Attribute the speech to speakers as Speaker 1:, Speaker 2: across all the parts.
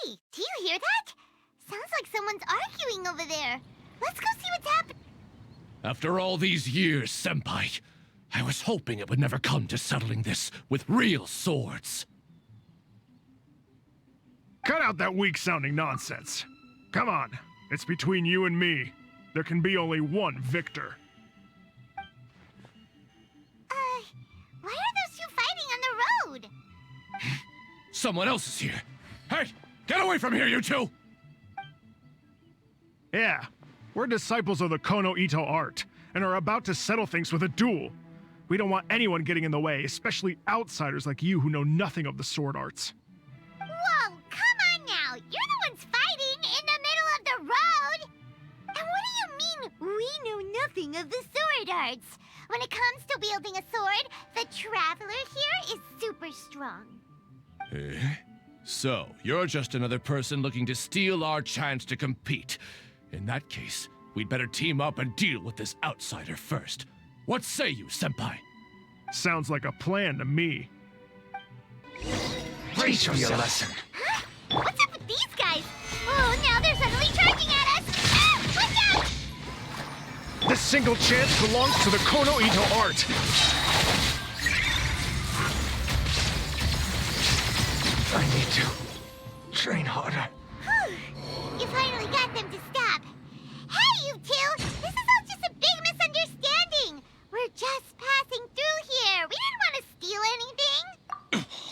Speaker 1: Hey, do you hear that? Sounds like someone's arguing over there. Let's go see what's happening.
Speaker 2: After all these years, Senpai, I was hoping it would never come to settling this with real swords.
Speaker 3: Cut out that weak-sounding nonsense. Come on, it's between you and me. There can be only one victor.
Speaker 1: Why are those two fighting on the road?
Speaker 2: Someone else is here. Hey, get away from here, you two!
Speaker 3: Yeah, we're disciples of the Kono Ito art, and are about to settle things with a duel. We don't want anyone getting in the way, especially outsiders like you who know nothing of the sword arts.
Speaker 1: Whoa, come on now! You're the ones fighting in the middle of the road! And what do you mean, we know nothing of the sword arts? When it comes to wielding a sword, the Traveler here is super strong.
Speaker 2: Eh? So, you're just another person looking to steal our chance to compete. In that case, we'd better team up and deal with this outsider first. What say you, Senpai?
Speaker 3: Sounds like a plan to me.
Speaker 4: Brace yourself. Your lesson.
Speaker 1: Huh? What's up with these guys? Oh, now they're suddenly charging at us! Ah, watch out!
Speaker 3: This single chance belongs to the Kono Ito art.
Speaker 4: I need to train harder.
Speaker 1: You finally got them to stop. Hey, you two! This is all just a big misunderstanding. We're just passing through here. We didn't want to steal anything.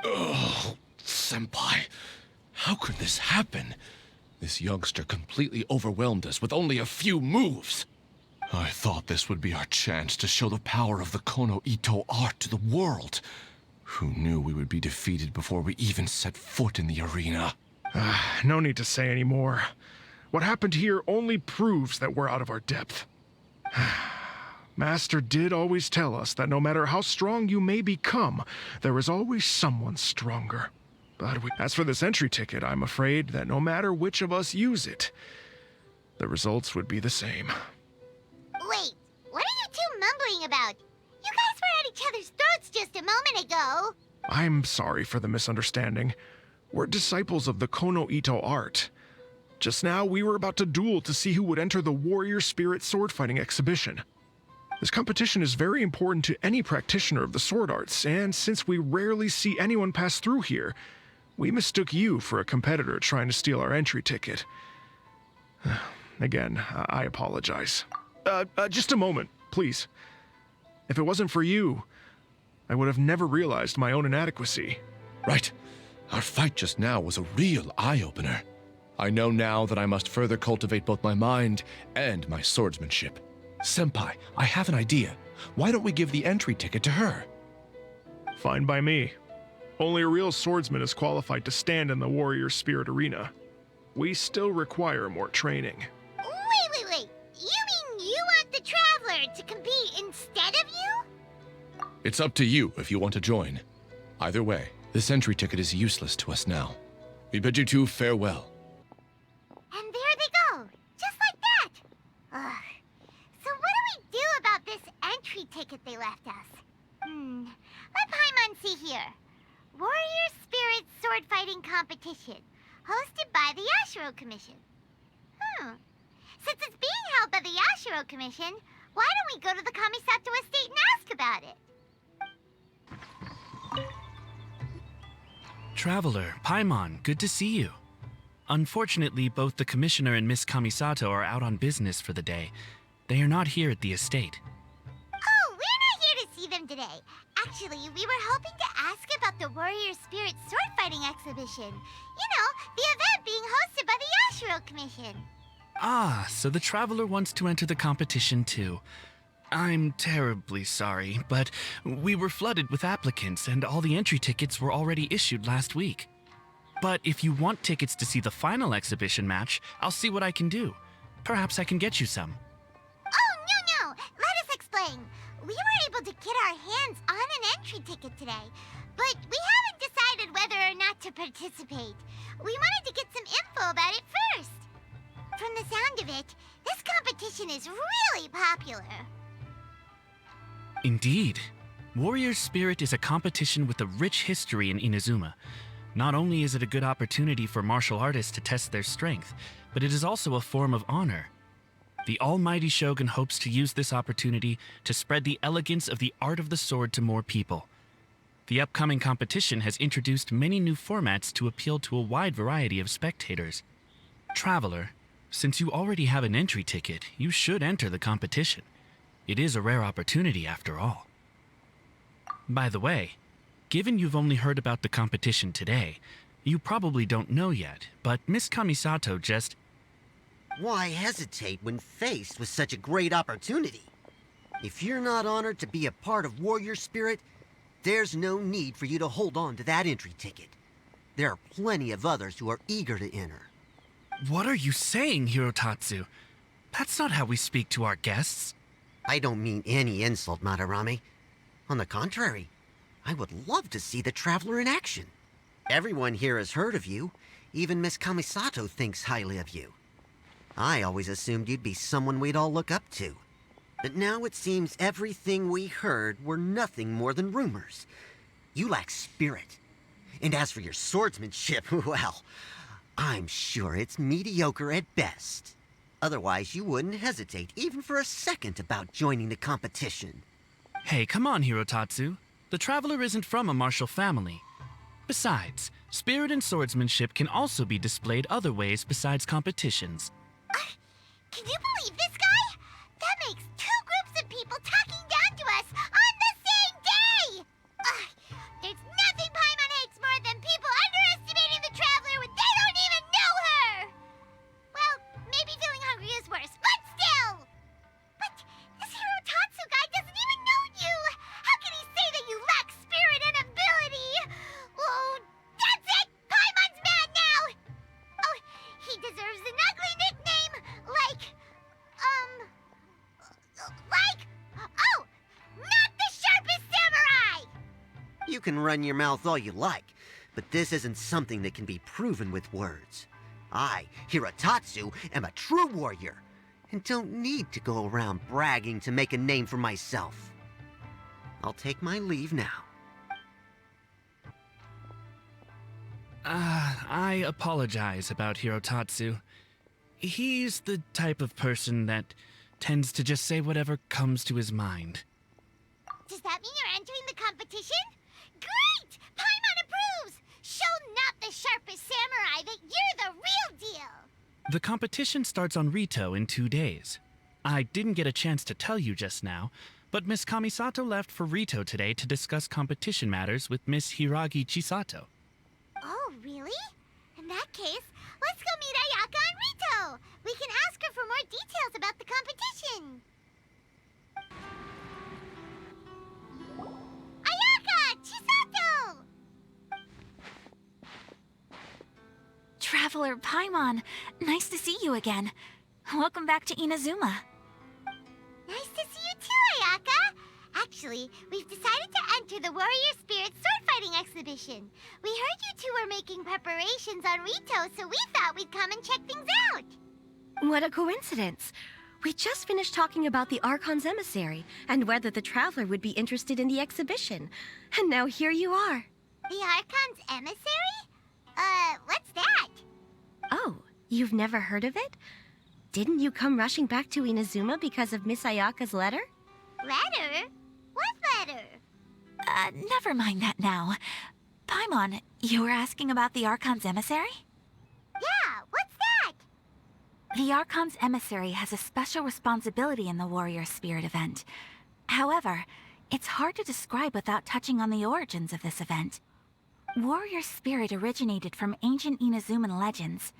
Speaker 2: Oh, Senpai, how could this happen? This youngster completely overwhelmed us with only a few moves. I thought this would be our chance to show the power of the Kono Ito art to the world. Who knew we would be defeated before we even set foot in the arena?
Speaker 3: No need to say any more. What happened here only proves that we're out of our depth. Master did always tell us that no matter how strong you may become, there is always someone stronger. But as for this entry ticket, I'm afraid that no matter which of us use it, the results would be the same.
Speaker 1: Wait, what are you two mumbling about? You guys were at each other's throats just a moment ago.
Speaker 3: I'm sorry for the misunderstanding. We're disciples of the Kono Ito art. Just now, we were about to duel to see who would enter the Warrior Spirit sword fighting exhibition. This competition is very important to any practitioner of the sword arts, and since we rarely see anyone pass through here, we mistook you for a competitor trying to steal our entry ticket. Again, I apologize. Just a moment, please. If it wasn't for you, I would have never realized my own inadequacy.
Speaker 2: Right. Our fight just now was a real eye-opener. I know now that I must further cultivate both my mind and my swordsmanship. Senpai, I have an idea. Why don't we give the entry ticket to her?
Speaker 3: Fine by me. Only a real swordsman is qualified to stand in the Warrior Spirit arena. We still require more training.
Speaker 1: Wait. You mean you want the Traveler to compete instead of you?
Speaker 2: It's up to you if you want to join. Either way, this entry ticket is useless to us now. We bid you two farewell.
Speaker 1: And there they go, just like that. Ugh. So what do we do about this entry ticket they left us? Let Paimon see here. Warrior Spirit Sword Fighting Competition, hosted by the Yashiro Commission. Since it's being held by the Yashiro Commission, why don't we go to the Kamisato estate and ask about it?
Speaker 5: Traveler, Paimon, good to see you. Unfortunately, both the Commissioner and Miss Kamisato are out on business for the day. They are not here at the estate.
Speaker 1: Oh, we're not here to see them today. Actually, we were hoping to ask about the Warrior Spirit Sword Fighting Exhibition. You know, the event being hosted by the Yashiro Commission.
Speaker 5: Ah, so the Traveler wants to enter the competition too. I'm terribly sorry, but we were flooded with applicants and all the entry tickets were already issued last week. But if you want tickets to see the final exhibition match, I'll see what I can do. Perhaps I can get you some.
Speaker 1: Oh, no. Let us explain. We were able to get our hands on an entry ticket today, but we haven't decided whether or not to participate. We wanted to get some info about it first. From the sound of it, this competition is really popular.
Speaker 5: Indeed. Warrior Spirit is a competition with a rich history in Inazuma. Not only is it a good opportunity for martial artists to test their strength, but it is also a form of honor. The almighty Shogun hopes to use this opportunity to spread the elegance of the art of the sword to more people. The upcoming competition has introduced many new formats to appeal to a wide variety of spectators. Traveler, since you already have an entry ticket, you should enter the competition. It is a rare opportunity after all. By the way, given you've only heard about the competition today, you probably don't know yet, but Miss Kamisato just...
Speaker 6: Why hesitate when faced with such a great opportunity? If you're not honored to be a part of Warrior Spirit, there's no need for you to hold on to that entry ticket. There are plenty of others who are eager to enter.
Speaker 5: What are you saying, Hirotatsu? That's not how we speak to our guests.
Speaker 6: I don't mean any insult, Madarame. On the contrary, I would love to see the Traveler in action. Everyone here has heard of you. Even Miss Kamisato thinks highly of you. I always assumed you'd be someone we'd all look up to. But now it seems everything we heard were nothing more than rumors. You lack spirit. And as for your swordsmanship, well, I'm sure it's mediocre at best. Otherwise, you wouldn't hesitate even for a second about joining the competition.
Speaker 5: Hey, come on, Hirotatsu. The Traveler isn't from a martial family. Besides, spirit and swordsmanship can also be displayed other ways besides competitions.
Speaker 1: Can you believe this guy? That makes two groups of people talking down to us on the same day! There's nothing Paimon hates more than people underestimating the Traveler when they don't even know her! Well, maybe feeling hungry is worse, but still! But this Hirotatsu guy doesn't even know you! How can he say that you lack spirit and ability? Oh, that's it! Paimon's mad now! Oh, he deserves an ugly nickname, oh, not the sharpest samurai!
Speaker 6: You can run your mouth all you like, but this isn't something that can be proven with words. I, Hirotatsu, am a true warrior, and don't need to go around bragging to make a name for myself. I'll take my leave now.
Speaker 5: I apologize about Hirotatsu. He's the type of person that tends to just say whatever comes to his mind.
Speaker 1: Does that mean you're entering the competition? Great! Paimon approves! Show not the sharpest samurai that you're the real deal!
Speaker 5: The competition starts on Rito in 2 days. I didn't get a chance to tell you just now, but Miss Kamisato left for Rito today to discuss competition matters with Miss Hiragi Chisato.
Speaker 1: Oh, really? In that case, let's go meet Ayaka and Rito! We can ask her for more details about the competition! Ayaka! Chisato!
Speaker 7: Traveler Paimon, nice to see you again. Welcome back to Inazuma.
Speaker 1: Nice to see you too, Ayaka! Actually, we've decided to enter the Warrior Spirit sword-fighting exhibition. We heard you two were making preparations on Rito, so we thought we'd come and check things out.
Speaker 8: What a coincidence. We just finished talking about the Archon's emissary and whether the Traveler would be interested in the exhibition. And now here you are.
Speaker 1: The Archon's emissary? What's that?
Speaker 8: Oh, you've never heard of it? Didn't you come rushing back to Inazuma because of Miss Ayaka's letter?
Speaker 1: Letter? What letter?
Speaker 7: Never mind that now. Paimon, you were asking about the Archon's emissary?
Speaker 1: Yeah, what's that?
Speaker 7: The Archon's emissary has a special responsibility in the Warrior Spirit event. However, it's hard to describe without touching on the origins of this event. Warrior Spirit originated from ancient Inazuman legends.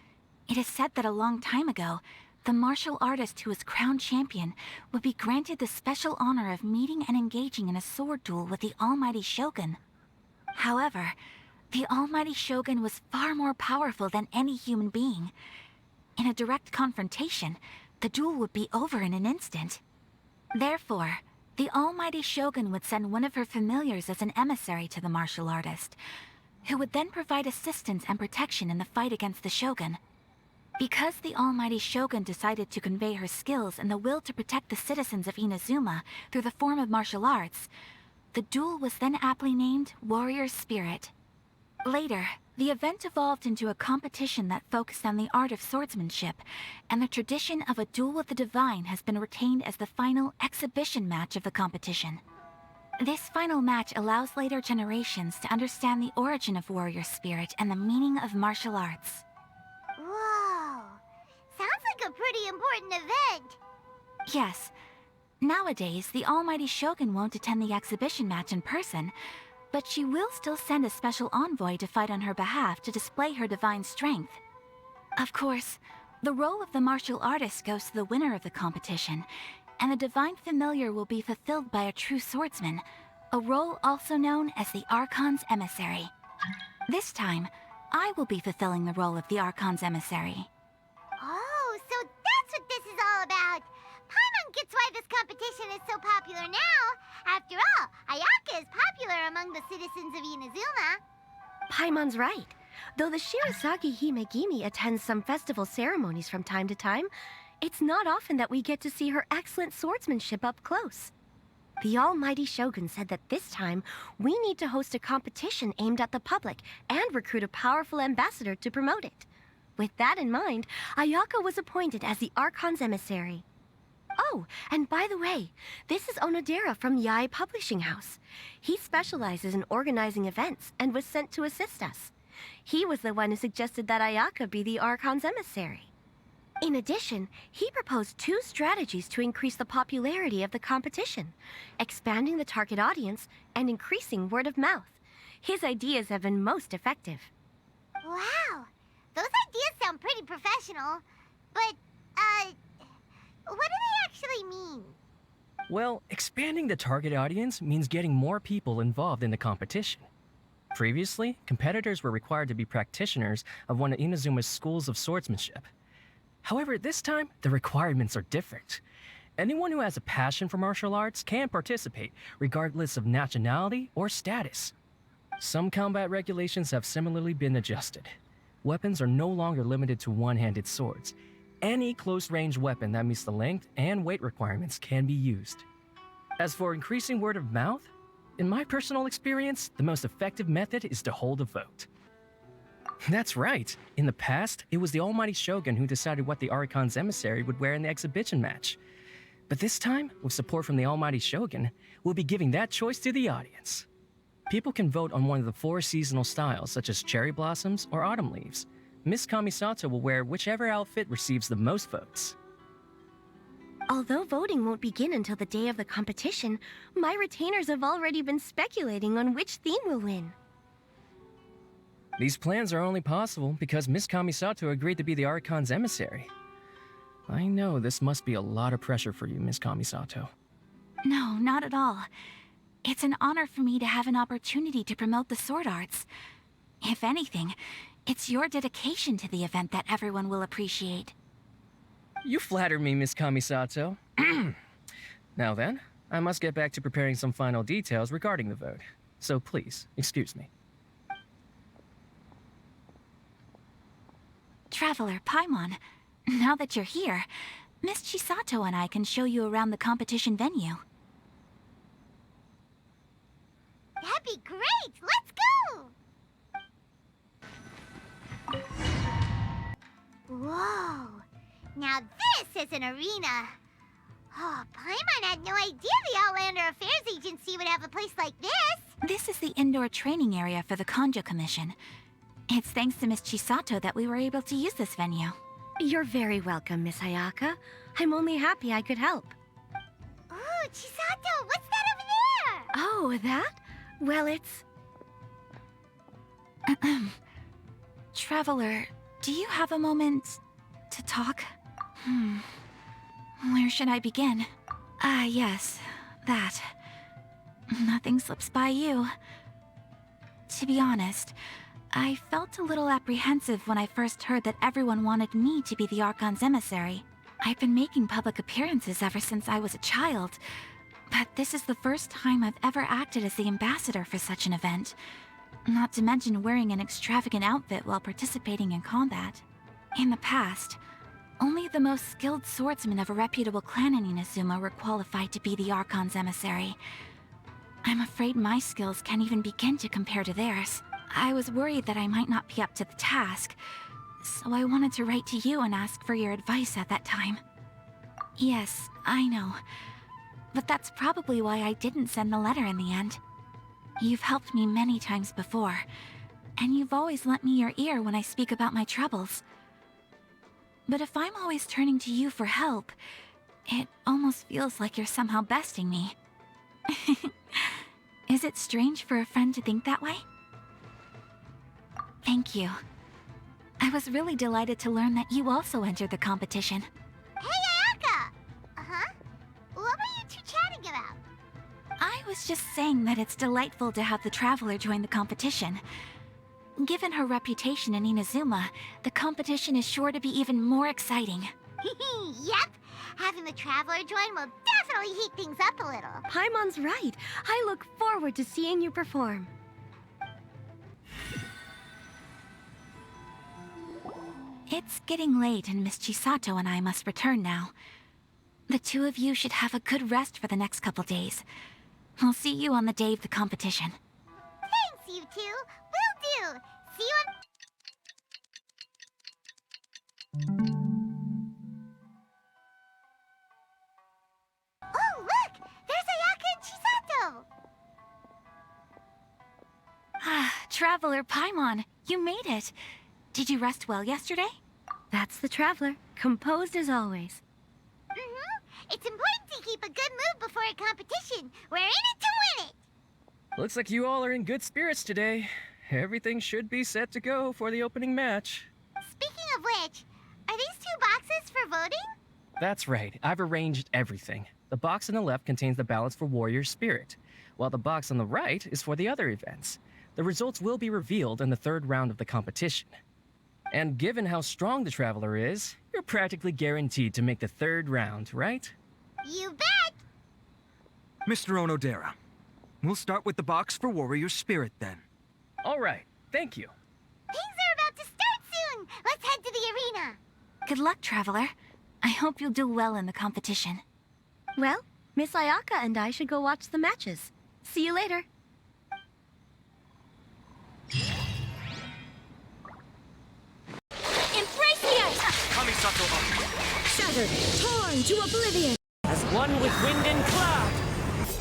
Speaker 7: It is said that a long time ago, the martial artist who was crowned champion would be granted the special honor of meeting and engaging in a sword duel with the Almighty Shogun. However, the Almighty Shogun was far more powerful than any human being. In a direct confrontation, the duel would be over in an instant. Therefore, the Almighty Shogun would send one of her familiars as an emissary to the martial artist, who would then provide assistance and protection in the fight against the Shogun. Because the Almighty Shogun decided to convey her skills and the will to protect the citizens of Inazuma through the form of martial arts, the duel was then aptly named Warrior Spirit. Later, the event evolved into a competition that focused on the art of swordsmanship, and the tradition of a duel with the divine has been retained as the final exhibition match of the competition. This final match allows later generations to understand the origin of warrior spirit and the meaning of martial arts.
Speaker 1: Whoa. Sounds like a pretty important event.
Speaker 7: Yes. Nowadays, the almighty Shogun won't attend the exhibition match in person, but she will still send a special envoy to fight on her behalf to display her divine strength. Of course, the role of the martial artist goes to the winner of the competition, and the divine familiar will be fulfilled by a true swordsman, a role also known as the Archon's emissary. This time, I will be fulfilling the role of the Archon's emissary.
Speaker 1: Oh, so that's what this is all about. Paimon gets why this competition is so popular now. After all, Ayaka is popular among the citizens of Inazuma.
Speaker 8: Paimon's right. Though the Shirasagi Himegimi attends some festival ceremonies from time to time, it's not often that we get to see her excellent swordsmanship up close. The almighty Shogun said that this time, we need to host a competition aimed at the public and recruit a powerful ambassador to promote it. With that in mind, Ayaka was appointed as the Archon's emissary. Oh, and by the way, this is Onodera from Yai Publishing House. He specializes in organizing events and was sent to assist us. He was the one who suggested that Ayaka be the Archon's emissary. In addition, he proposed 2 strategies to increase the popularity of the competition, expanding the target audience and increasing word of mouth. His ideas have been most effective.
Speaker 1: Wow. Those ideas sound pretty professional. But, what do they actually mean?
Speaker 9: Well, expanding the target audience means getting more people involved in the competition. Previously, competitors were required to be practitioners of one of Inazuma's schools of swordsmanship. However, this time, the requirements are different. Anyone who has a passion for martial arts can participate, regardless of nationality or status. Some combat regulations have similarly been adjusted. Weapons are no longer limited to one-handed swords. Any close-range weapon that meets the length and weight requirements can be used. As for increasing word of mouth, in my personal experience, the most effective method is to hold a vote. That's right. In the past, it was the almighty Shogun who decided what the Archon's emissary would wear in the exhibition match. But this time, with support from the almighty Shogun, we'll be giving that choice to the audience. People can vote on one of the 4 seasonal styles, such as cherry blossoms or autumn leaves. Miss Kamisato will wear whichever outfit receives the most votes.
Speaker 8: Although voting won't begin until the day of the competition, my retainers have already been speculating on which theme will win.
Speaker 9: These plans are only possible because Miss Kamisato agreed to be the Archon's emissary. I know this must be a lot of pressure for you, Miss Kamisato.
Speaker 7: No, not at all. It's an honor for me to have an opportunity to promote the sword arts. If anything, it's your dedication to the event that everyone will appreciate.
Speaker 9: You flatter me, Miss Kamisato. Now then, I must get back to preparing some final details regarding the vote. So please, excuse me.
Speaker 7: Traveler Paimon, now that you're here, Miss Chisato and I can show you around the competition venue.
Speaker 1: That'd be great! Let's go! Whoa! Now this is an arena! Oh, Paimon had no idea the Outlander Affairs Agency would have a place like this!
Speaker 7: This is the indoor training area for the Konjo Commission. It's thanks to Miss Chisato that we were able to use this venue.
Speaker 8: You're very welcome, Miss Ayaka. I'm only happy I could help.
Speaker 1: Ooh, Chisato, what's that over there?
Speaker 8: Oh, that? Well, it's...
Speaker 7: Traveler, do you have a moment to talk? Where should I begin? Yes, that. Nothing slips by you. To be honest, I felt a little apprehensive when I first heard that everyone wanted me to be the Archon's emissary. I've been making public appearances ever since I was a child, but this is the first time I've ever acted as the ambassador for such an event. Not to mention wearing an extravagant outfit while participating in combat. In the past, only the most skilled swordsmen of a reputable clan in Inazuma were qualified to be the Archon's emissary. I'm afraid my skills can't even begin to compare to theirs. I was worried that I might not be up to the task, so I wanted to write to you and ask for your advice at that time. Yes, I know. But that's probably why I didn't send the letter in the end. You've helped me many times before, and you've always lent me your ear when I speak about my troubles. But if I'm always turning to you for help, it almost feels like you're somehow besting me. Is it strange for a friend to think that way? Thank you. I was really delighted to learn that you also entered the competition.
Speaker 1: Hey, Ayaka! Uh-huh? What were you two chatting about?
Speaker 7: I was just saying that it's delightful to have the Traveler join the competition. Given her reputation in Inazuma, the competition is sure to be even more exciting.
Speaker 1: Yep! Having the Traveler join will definitely heat things up a little.
Speaker 8: Paimon's right. I look forward to seeing you perform.
Speaker 7: It's getting late and Miss Chisato and I must return now. The two of you should have a good rest for the next couple days. I'll see you on the day of the competition.
Speaker 1: Thanks, you two. Will do. See you on... Oh, look! There's Ayaka and Chisato!
Speaker 7: Ah, Traveler Paimon, you made it. Did you rest well yesterday?
Speaker 8: That's the Traveler, composed as always.
Speaker 1: It's important to keep a good mood before a competition. We're in it to win it!
Speaker 9: Looks like you all are in good spirits today. Everything should be set to go for the opening match.
Speaker 1: Speaking of which, are these two boxes for voting?
Speaker 9: That's right, I've arranged everything. The box on the left contains the ballots for Warrior Spirit, while the box on the right is for the other events. The results will be revealed in the third round of the competition. And given how strong the Traveler is, you're practically guaranteed to make the third round, right?
Speaker 1: You bet!
Speaker 4: Mr. Onodera, we'll start with the box for Warrior Spirit then.
Speaker 9: All right, thank you.
Speaker 1: Things are about to start soon! Let's head to the arena!
Speaker 7: Good luck, Traveler. I hope you'll do well in the competition.
Speaker 8: Well, Miss Ayaka and I should go watch the matches. See you later.
Speaker 10: Embrace the ice!
Speaker 9: Kamisato up.
Speaker 10: Shattered, torn to oblivion!
Speaker 11: As one with wind and cloud,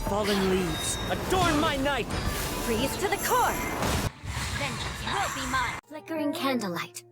Speaker 11: fallen leaves adorn my night.
Speaker 10: Freeze to the core! Vengeance will be mine! Flickering candlelight.